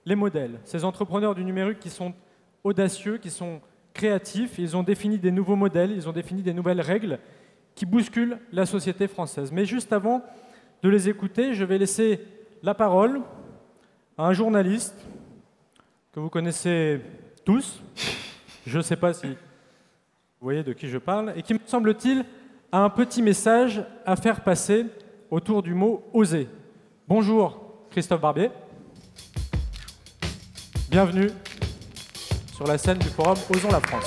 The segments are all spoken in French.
les modèles, ces entrepreneurs du numérique qui sont audacieux, qui sont créatifs. Ils ont défini des nouveaux modèles, ils ont défini des nouvelles règles qui bousculent la société française. Mais juste avant de les écouter, je vais laisser la parole à un journaliste que vous connaissez tous. Je ne sais pas si vous voyez de qui je parle, et qui, me semble-t-il, a un petit message à faire passer autour du mot « oser ». Bonjour, Christophe Barbier. Bienvenue sur la scène du forum Osons la France.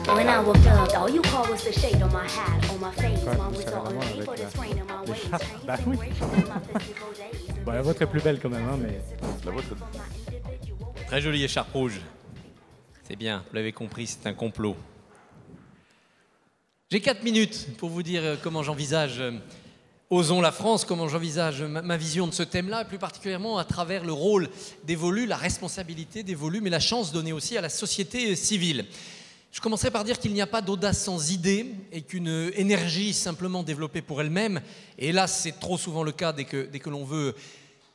When I woke up, all you called was the shade on my hat, on my face. Mom was so unpaid for this rain on my waist. Bah oui. Bon, la vôtre est plus belle quand même, hein, mais... La vôtre. Très jolie écharpe rouge. C'est bien, vous l'avez compris, c'est un complot. J'ai 4 minutes pour vous dire comment j'envisage Osons la France, comment j'envisage ma vision de ce thème-là, plus particulièrement à travers le rôle dévolu, la responsabilité dévolue, mais la chance donnée aussi à la société civile. Je commencerai par dire qu'il n'y a pas d'audace sans idée et qu'une énergie simplement développée pour elle-même, et hélas c'est trop souvent le cas dès que l'on veut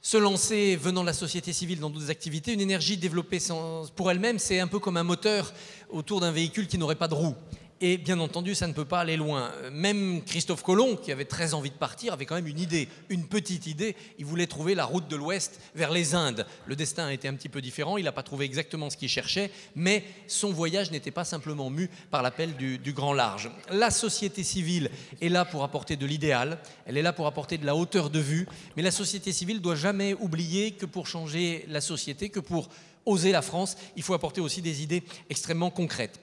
se lancer venant de la société civile dans d'autres activités, une énergie développée pour elle-même, c'est un peu comme un moteur autour d'un véhicule qui n'aurait pas de roues. Et bien entendu, ça ne peut pas aller loin. Même Christophe Colomb, qui avait très envie de partir, avait quand même une idée, une petite idée. Il voulait trouver la route de l'Ouest vers les Indes. Le destin a été un petit peu différent, il n'a pas trouvé exactement ce qu'il cherchait, mais son voyage n'était pas simplement mu par l'appel du grand large. La société civile est là pour apporter de l'idéal, elle est là pour apporter de la hauteur de vue, mais la société civile ne doit jamais oublier que pour changer la société, que pour oser la France, il faut apporter aussi des idées extrêmement concrètes.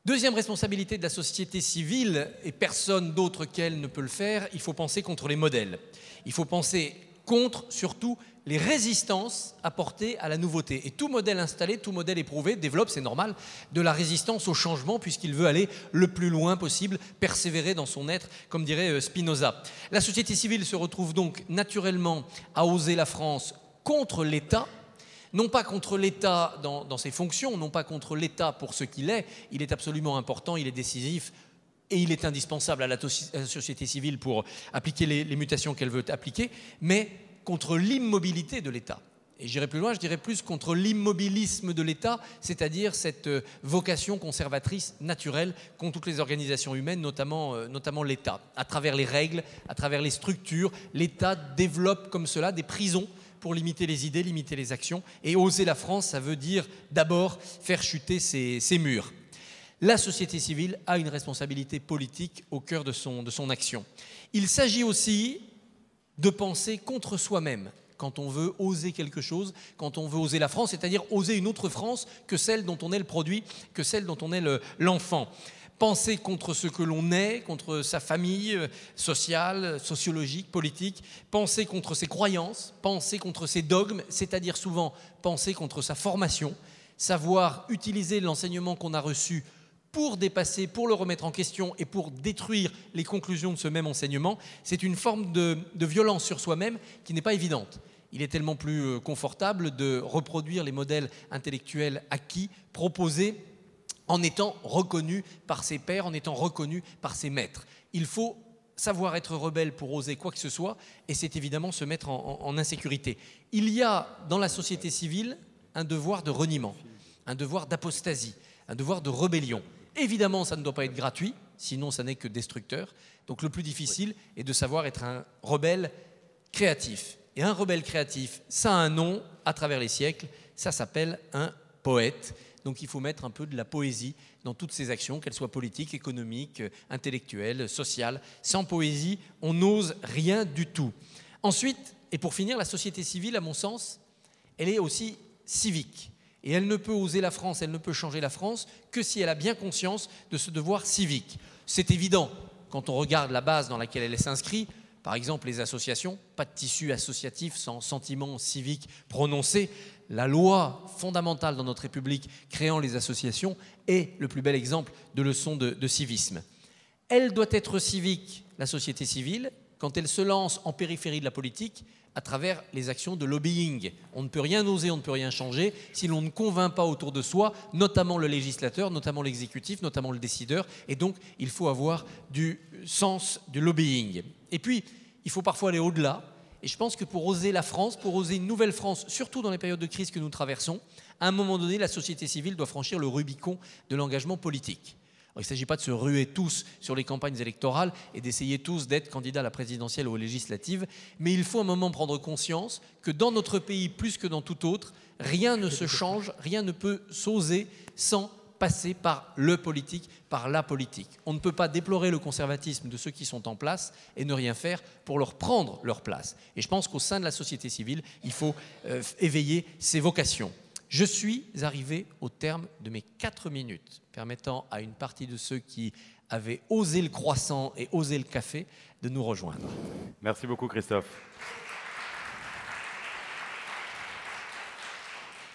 Deuxième responsabilité de la société civile, et personne d'autre qu'elle ne peut le faire, il faut penser contre les modèles. Il faut penser contre, surtout, les résistances apportées à la nouveauté. Et tout modèle installé, tout modèle éprouvé développe, c'est normal, de la résistance au changement puisqu'il veut aller le plus loin possible, persévérer dans son être, comme dirait Spinoza. La société civile se retrouve donc naturellement à oser la France contre l'État, non pas contre l'État dans ses fonctions, non pas contre l'État pour ce qu'il est, il est absolument important, il est décisif et il est indispensable à la société civile pour appliquer les mutations qu'elle veut appliquer, mais contre l'immobilité de l'État. Et j'irai plus loin, je dirais plus contre l'immobilisme de l'État, c'est-à-dire cette vocation conservatrice naturelle qu'ont toutes les organisations humaines, notamment l'État. À travers les règles, à travers les structures, l'État développe comme cela des prisons pour limiter les idées, limiter les actions. Et oser la France, ça veut dire d'abord faire chuter ces murs. La société civile a une responsabilité politique au cœur de son action. Il s'agit aussi de penser contre soi-même quand on veut oser quelque chose, quand on veut oser la France, c'est-à-dire oser une autre France que celle dont on est le produit, que celle dont on est l'enfant. Penser contre ce que l'on est, contre sa famille sociale, sociologique, politique, penser contre ses croyances, penser contre ses dogmes, c'est-à-dire souvent penser contre sa formation, savoir utiliser l'enseignement qu'on a reçu pour dépasser, pour le remettre en question et pour détruire les conclusions de ce même enseignement, c'est une forme de violence sur soi-même qui n'est pas évidente. Il est tellement plus confortable de reproduire les modèles intellectuels acquis, proposés, en étant reconnu par ses pairs, en étant reconnu par ses maîtres. Il faut savoir être rebelle pour oser quoi que ce soit, et c'est évidemment se mettre en insécurité. Il y a dans la société civile un devoir de reniement, un devoir d'apostasie, un devoir de rébellion. Évidemment, ça ne doit pas être gratuit, sinon ça n'est que destructeur. Donc le plus difficile est de savoir être un rebelle créatif. Et un rebelle créatif, ça a un nom à travers les siècles, ça s'appelle un poète. Donc il faut mettre un peu de la poésie dans toutes ces actions, qu'elles soient politiques, économiques, intellectuelles, sociales. Sans poésie, on n'ose rien du tout. Ensuite, et pour finir, la société civile, à mon sens, elle est aussi civique. Et elle ne peut oser la France, elle ne peut changer la France que si elle a bien conscience de ce devoir civique. C'est évident quand on regarde la base dans laquelle elle s'inscrit. Par exemple, les associations, pas de tissu associatif sans sentiment civique prononcé. La loi fondamentale dans notre République créant les associations est le plus bel exemple de leçon de civisme. Elle doit être civique, la société civile, quand elle se lance en périphérie de la politique à travers les actions de lobbying. On ne peut rien oser, on ne peut rien changer si l'on ne convainc pas autour de soi, notamment le législateur, notamment l'exécutif, notamment le décideur. Et donc, il faut avoir du sens du lobbying. Et puis, il faut parfois aller au-delà Et je pense que pour oser la France, pour oser une nouvelle France, surtout dans les périodes de crise que nous traversons, à un moment donné, la société civile doit franchir le Rubicon de l'engagement politique. Alors, il ne s'agit pas de se ruer tous sur les campagnes électorales et d'essayer tous d'être candidats à la présidentielle ou aux législatives, mais il faut un moment prendre conscience que dans notre pays, plus que dans tout autre, rien ne se change, rien ne peut s'oser sans passer par le politique, par la politique. On ne peut pas déplorer le conservatisme de ceux qui sont en place et ne rien faire pour leur prendre leur place. Et je pense qu'au sein de la société civile, il faut éveiller ces vocations. Je suis arrivé au terme de mes 4 minutes, permettant à une partie de ceux qui avaient osé le croissant et osé le café de nous rejoindre. Merci beaucoup, Christophe.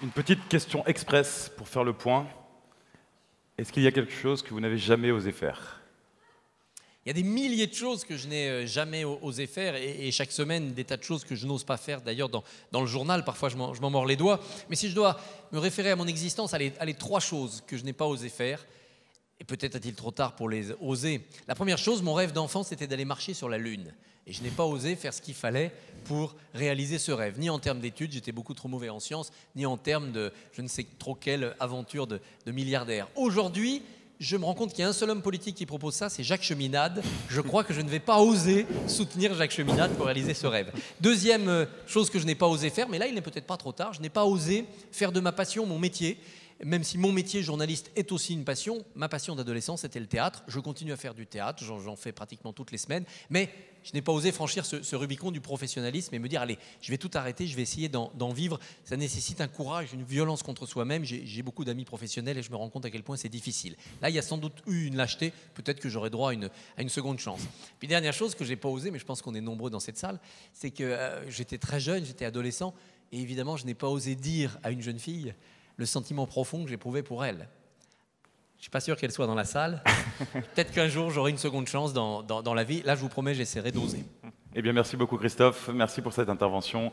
Une petite question express pour faire le point. Est-ce qu'il y a quelque chose que vous n'avez jamais osé faire ? Il y a des milliers de choses que je n'ai jamais osé faire et chaque semaine, des tas de choses que je n'ose pas faire. D'ailleurs, dans le journal, parfois, je m'en mords les doigts. Mais si je dois me référer à mon existence, allez, 3 choses que je n'ai pas osé faire. Et peut-être est-il trop tard pour les oser. La première chose, mon rêve d'enfant, c'était d'aller marcher sur la Lune. Et je n'ai pas osé faire ce qu'il fallait pour réaliser ce rêve. Ni en termes d'études, j'étais beaucoup trop mauvais en sciences, ni en termes de je ne sais trop quelle aventure de milliardaire. Aujourd'hui, je me rends compte qu'il y a un seul homme politique qui propose ça, c'est Jacques Cheminade. Je crois que je ne vais pas oser soutenir Jacques Cheminade pour réaliser ce rêve. Deuxième chose que je n'ai pas osé faire, mais là, il n'est peut-être pas trop tard, je n'ai pas osé faire de ma passion mon métier. Même si mon métier journaliste est aussi une passion, ma passion d'adolescence c'était le théâtre. Je continue à faire du théâtre, j'en fais pratiquement toutes les semaines, mais je n'ai pas osé franchir ce Rubicon du professionnalisme et me dire allez, je vais tout arrêter, je vais essayer d'en vivre. Ça nécessite un courage, une violence contre soi-même. J'ai beaucoup d'amis professionnels et je me rends compte à quel point c'est difficile. Là, il y a sans doute eu une lâcheté, peut-être que j'aurai droit à une seconde chance. Puis dernière chose que je n'ai pas osé, mais je pense qu'on est nombreux dans cette salle, c'est que j'étais très jeune, j'étais adolescent et évidemment je n'ai pas osé dire à une jeune fille le sentiment profond que j'éprouvais pour elle. Je ne suis pas sûr qu'elle soit dans la salle. Peut-être qu'un jour, j'aurai une seconde chance dans la vie. Là, je vous promets, j'essaierai d'oser. Eh bien, merci beaucoup, Christophe. Merci pour cette intervention.